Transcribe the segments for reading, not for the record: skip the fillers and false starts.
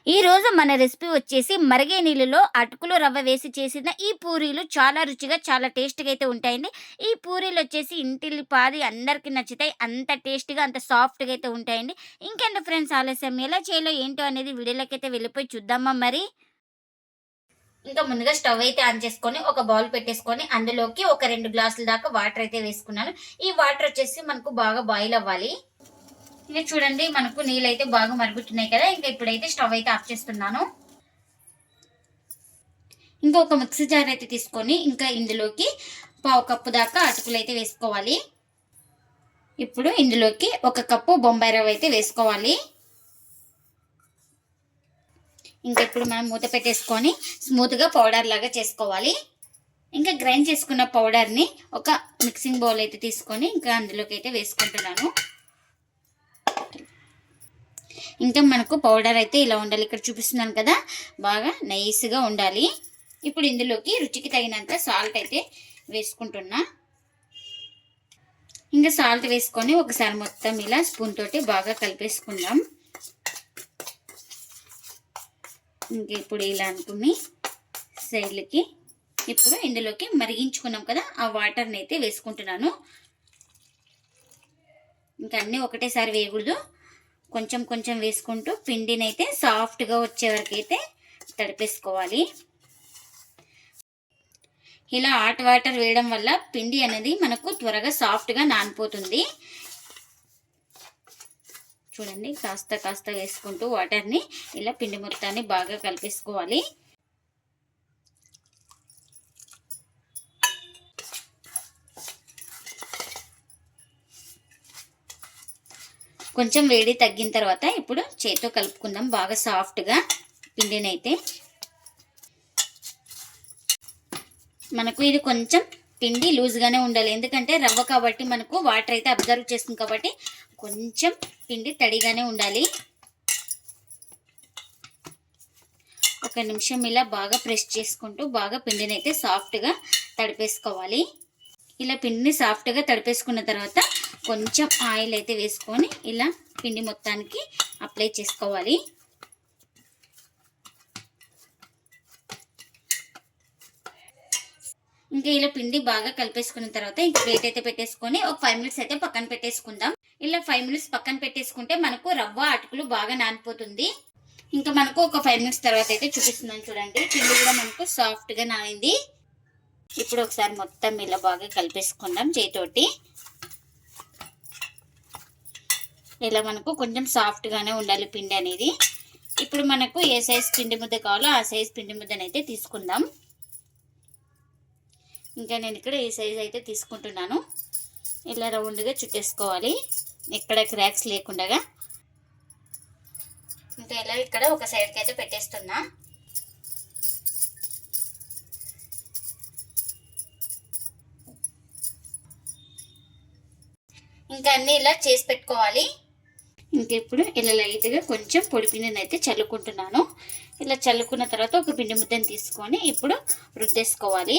ఈరోజు మన రెసిపీ వచ్చేసి మరిగే నీళ్ళలో అటుకులు రవ్వ వేసి చేసిన ఈ పూరీలు చాలా రుచిగా చాలా టేస్ట్‌గా అయితే ఉంటాయండి. ఈ పూరీలు వచ్చేసి ఇంటిల్లిపాది అందరికి నచ్చుతాయి. అంత టేస్ట్‌గా అంత సాఫ్ట్‌గా అయితే ఉంటాయండి. ఇంకెందుకు ఫ్రెండ్స్ ఆలస్యం ఎలా చేయాలో ఏంటో అనేది వీడియోలోకైతే వెళ్ళిపోయి చూద్దామా మరి? ఇంకా ముందుగా స్టవ్ అయితే ఆన్ చేసుకొని ఒక బౌల్ పెట్టేసుకొని అందులోకి ఒక 2 గ్లాసుల దాకా వాటర్ అయితే వేసుకున్నాను. ఈ వాటర్ వచ్చేసి మనకు బాగా బాయిల్ అవ్వాలి. ఇంక చూడండి మనకు నీళ్ళైతే బాగా మరుగుతున్నాయి కదా! ఇంక ఇప్పుడైతే స్టవ్ అయితే ఆఫ్ చేస్తున్నాను. ఇంకా ఒక మిక్సీ జార్ అయితే తీసుకొని ఇంకా ఇందులోకి పావు కప్పు దాకా అటుకులైతే వేసుకోవాలి. ఇప్పుడు ఇందులోకి ఒక కప్పు బొంబాయి రవ్వ అయితే వేసుకోవాలి. ఇంకా ఇప్పుడు మనం మూత పెట్టేసుకొని స్మూత్‌గా పౌడర్ లాగా చేసుకోవాలి. ఇంకా గ్రైండ్ చేసుకున్న పౌడర్‌ని ఒక మిక్సింగ్ బౌల్ అయితే తీసుకొని ఇంకా అందులోకి అయితే వేసుకుంటున్నాను. ఇంకా మనకు పౌడర్ అయితే ఇలా ఉండాలి. ఇక్కడ చూపిస్తున్నాను కదా, బాగా నైస్‌గా ఉండాలి. ఇప్పుడు ఇందులోకి రుచికి తగినంత సాల్ట్ అయితే వేసుకుంటున్నా. ఇంకా సాల్ట్ వేసుకొని ఒకసారి మొత్తం ఇలా స్పూన్ తోటి బాగా కలిపేసుకుందాం. ఇంకా ఇప్పుడు ఇలా అనుకుని సైడ్లకి ఇప్పుడు ఇందులోకి మరిగించుకున్నాం కదా, ఆ వాటర్ని అయితే వేసుకుంటున్నాను. ఇంకా అన్నీ ఒకటేసారి వేయకూడదు, కొంచెం కొంచెం వేసుకుంటూ పిండిని అయితే సాఫ్ట్గా వచ్చే వరకు అయితే తడిపేసుకోవాలి. ఇలా హాట్ వాటర్ వేయడం వల్ల పిండి అనేది మనకు త్వరగా సాఫ్ట్గా నానిపోతుంది. చూడండి, కాస్త కాస్త వేసుకుంటూ వాటర్ని ఇలా పిండి మొత్తాన్ని బాగా కలిపేసుకోవాలి. కొంచెం వేడి తగ్గిన తర్వాత ఇప్పుడు చేతితో కలుపుకుందాం బాగా సాఫ్ట్గా పిండిని అయితే. మనకు ఇది కొంచెం పిండి లూజ్గానే ఉండాలి, ఎందుకంటే రవ్వ కాబట్టి మనకు వాటర్ అయితే అబ్జర్వ్ చేస్తుంది కాబట్టి కొంచెం పిండి తడిగానే ఉండాలి. ఒక నిమిషం ఇలా బాగా ప్రెస్ చేసుకుంటూ బాగా పిండిని అయితే సాఫ్ట్గా తడిపేసుకోవాలి. ఇలా పిండిని సాఫ్ట్గా తడిపేసుకున్న తర్వాత కొంచెం ఆయిల్ అయితే వేసుకొని ఇలా పిండి మొత్తానికి అప్లై చేసుకోవాలి. ఇంకా ఇలా పిండి బాగా కలిపేసుకున్న తర్వాత ఇంక ప్లేట్ అయితే పెట్టేసుకొని ఒక 5 మినిట్స్ అయితే పక్కన పెట్టేసుకుందాం. ఇలా 5 మినిట్స్ పక్కన పెట్టేసుకుంటే మనకు రవ్వ అటుకులు బాగా నానిపోతుంది. ఇంకా మనకు ఒక 5 మినిట్స్ తర్వాత అయితే చూపిస్తున్నాను చూడండి, పిండి కూడా మనకు సాఫ్ట్గా నానింది. ఇప్పుడు ఒకసారి మొత్తం ఇలా బాగా కలిపేసుకుందాం చేతోటి. ఇలా మనకు కొంచెం సాఫ్ట్గానే ఉండాలి పిండి అనేది. ఇప్పుడు మనకు ఏ సైజ్ పిండి ముద్ద కావాలో ఆ సైజ్ పిండి ముద్దనైతే తీసుకుందాం. ఇంకా నేను ఇక్కడ ఈ సైజ్ అయితే తీసుకుంటున్నాను. ఇలా రౌండ్గా చుట్టేసుకోవాలి, ఎక్కడ క్రాక్స్ లేకుండా. ఇంకా ఇలా ఇక్కడ ఒక సైడ్కి అయితే పెట్టేస్తున్నా. ఇంకా అన్నీ ఇలా చేసి పెట్టుకోవాలి. ఇంకా ఇప్పుడు ఇలా లైట్గా కొంచెం పొడి పిండిని అయితే చల్లుకుంటున్నాను. ఇలా చల్లుకున్న తర్వాత ఒక పిండి ముద్దను తీసుకొని ఇప్పుడు రుద్దేసుకోవాలి.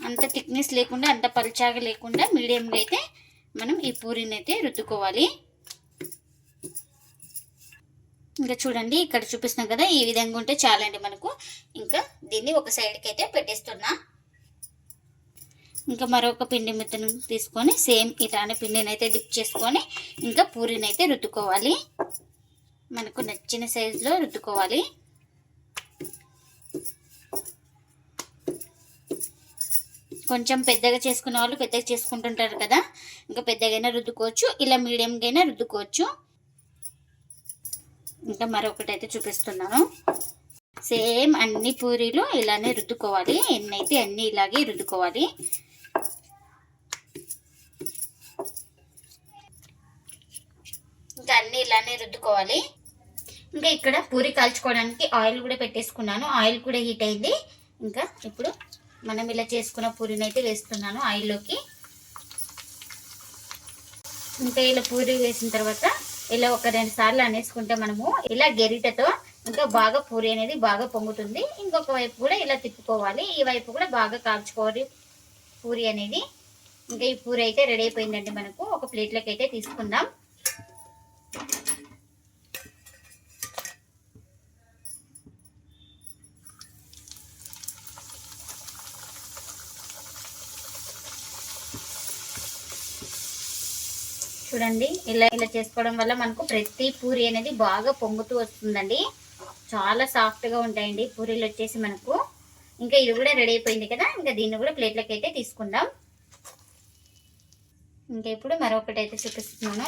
అంత థిక్నెస్ లేకుండా అంత పల్చాగా లేకుండా మీడియంగా అయితే మనం ఈ పూరీని అయితే రుద్దుకోవాలి. ఇంకా చూడండి, ఇక్కడ చూపిస్తున్నాం కదా, ఈ విధంగా ఉంటే చాలండి మనకు. ఇంకా దీన్ని ఒక సైడ్కి అయితే పెట్టేస్తున్నా. ఇంకా మరొక పిండి ముద్దను తీసుకొని సేమ్ ఇలానే పిండిని అయితే డిప్ చేసుకొని ఇంకా పూరీని అయితే రుద్దుకోవాలి. మనకు నచ్చిన సైజులో రుద్దుకోవాలి. కొంచెం పెద్దగా చేసుకునే వాళ్ళు పెద్దగా చేసుకుంటుంటారు కదా, ఇంకా పెద్దగైనా రుద్దుకోవచ్చు, ఇలా మీడియంగా అయినా రుద్దుకోవచ్చు. ఇంకా మరొకటి అయితే చూపిస్తున్నాను. సేమ్ అన్ని పూరీలు ఇలానే రుద్దుకోవాలి, ఎన్నైతే అన్ని ఇలాగే రుద్దుకోవాలి. ఇంకా అన్ని ఇలానే రుద్దుకోవాలి. ఇంకా ఇక్కడ పూరి కాల్చుకోవడానికి ఆయిల్ కూడా పెట్టేసుకున్నాను. ఆయిల్ కూడా హీట్ అయింది. ఇంకా ఇప్పుడు మనం ఇలా చేసుకున్న పూరీని అయితే వేస్తున్నాను ఆయిల్లోకి. ఇంకా ఇలా పూరి వేసిన తర్వాత ఇలా ఒక 2 సార్లు అనేసుకుంటే మనము ఇలా గెరిటతో ఇంకా బాగా పూరి అనేది బాగా పొంగుతుంది. ఇంకొక వైపు కూడా ఇలా తిప్పుకోవాలి, ఈ వైపు కూడా బాగా కాల్చుకోవాలి పూరి అనేది. ఇంకా ఈ పూరి అయితే రెడీ అయిపోయిందండి. మనకు ఒక ప్లేట్లోకి అయితే తీసుకుందాం. చూడండి ఇలా ఇలా చేసుకోవడం వల్ల మనకు ప్రతి పూరి అనేది బాగా పొంగుతూ వస్తుందండి. చాలా సాఫ్ట్‌గా ఉంటాయండి పూరీలు వచ్చేసి మనకు. ఇంకా ఇది కూడా రెడీ అయిపోయింది కదా! ఇంకా దీన్ని కూడా ప్లేట్‌లోకి అయితే తీసుకుందాం. ఇంకా ఇప్పుడు మరొకటైతే చూపిస్తున్నాను.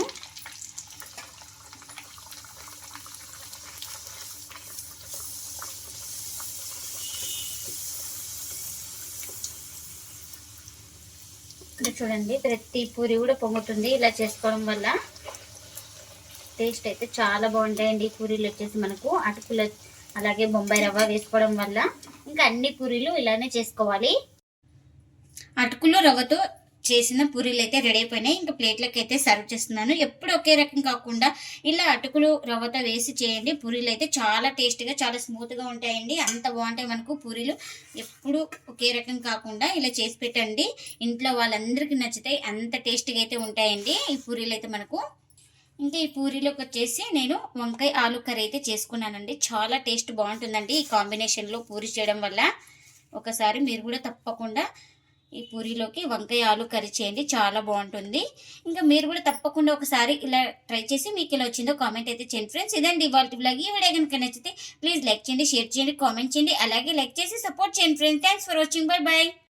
ఇక్కడ చూడండి ప్రతి పూరి కూడా పొంగుతుంది ఇలా చేసుకోవడం వల్ల. టేస్ట్ అయితే చాలా బాగుంటాయండి ఈ పూరీలు వచ్చేసి మనకు. అటుకుల అలాగే బొంబాయి రవ్వ వేసుకోవడం వల్ల ఇంకా అన్ని పూరీలు ఇలానే చేసుకోవాలి. అటుకులు రవ్వతో చేసిన పూరీలు అయితే రెడీ అయిపోయినాయి. ఇంకా ప్లేట్లోకి అయితే సర్వ్ చేస్తున్నాను. ఎప్పుడు ఒకే రకం కాకుండా ఇలా అటుకులు రవ్వతో వేసి చేయండి. పూరీలు అయితే చాలా టేస్టీగా చాలా స్మూత్గా ఉంటాయండి. అంత బాగుంటాయి మనకు పూరీలు. ఎప్పుడు ఒకే రకం కాకుండా ఇలా చేసి పెట్టండి. ఇంట్లో వాళ్ళందరికీ నచ్చుతాయి. అంత టేస్టీగా అయితే ఉంటాయండి ఈ పూరీలు అయితే మనకు. ఇంకా ఈ పూరీలోకి వచ్చేసి నేను వంకాయ ఆలు కర్రీ అయితే చేసుకున్నానండి. చాలా టేస్ట్ బాగుంటుందండి ఈ కాంబినేషన్లో పూరి చేయడం వల్ల. ఒకసారి మీరు కూడా తప్పకుండా ఈ పూరీలోకి వంకాయ ఆలు కర్రీ చేయండి, చాలా బాగుంటుంది. ఇంకా మీరు కూడా తప్పకుండా ఒకసారి ఇలా ట్రై చేసి మీకు ఇలా వచ్చిందో కామెంట్ అయితే చేయండి ఫ్రెండ్స్. ఇదండి ఇవాళ బ్లాగ్. ఈ వీడియో కనుక నచ్చితే ప్లీజ్ లైక్ చేయండి, షేర్ చేయండి, కామెంట్ చేయండి, అలాగే లైక్ చేసి సపోర్ట్ చేయండి friends. Thanks for watching. Bye bye.